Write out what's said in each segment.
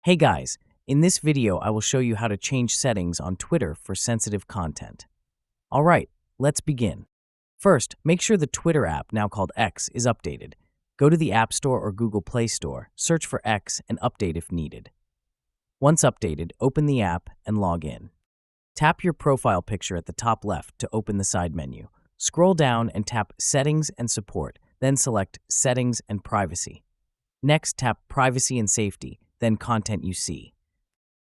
Hey guys, in this video I will show you how to change settings on Twitter for sensitive content. Alright, let's begin. First, make sure the Twitter app, now called X, is updated. Go to the App Store or Google Play Store, search for X, and update if needed. Once updated, open the app and log in. Tap your profile picture at the top left to open the side menu. Scroll down and tap Settings and Support, then select Settings and Privacy. Next, tap Privacy and Safety, then Content You See.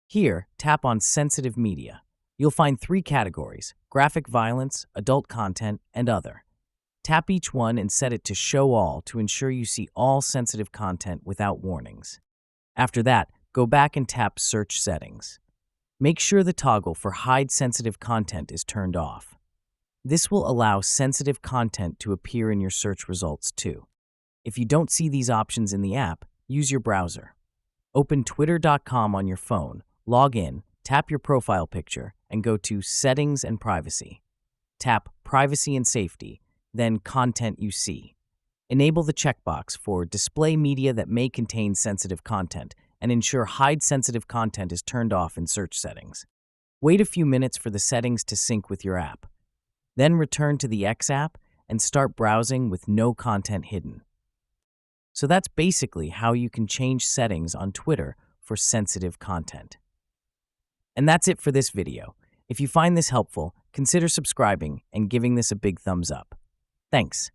Here, tap on Sensitive Media. You'll find 3 categories: graphic violence, adult content, and other. Tap each one and set it to Show All to ensure you see all sensitive content without warnings. After that, go back and tap Search Settings. Make sure the toggle for Hide Sensitive Content is turned off. This will allow sensitive content to appear in your search results too. If you don't see these options in the app, use your browser. Open twitter.com on your phone, log in, tap your profile picture, and go to Settings and Privacy. Tap Privacy and Safety, then Content You See. Enable the checkbox for Display Media that may contain sensitive content, and ensure Hide Sensitive Content is turned off in search settings. Wait a few minutes for the settings to sync with your app. Then return to the X app and start browsing with no content hidden. So that's basically how you can change settings on Twitter for sensitive content. And that's it for this video. If you find this helpful, consider subscribing and giving this a big thumbs up. Thanks.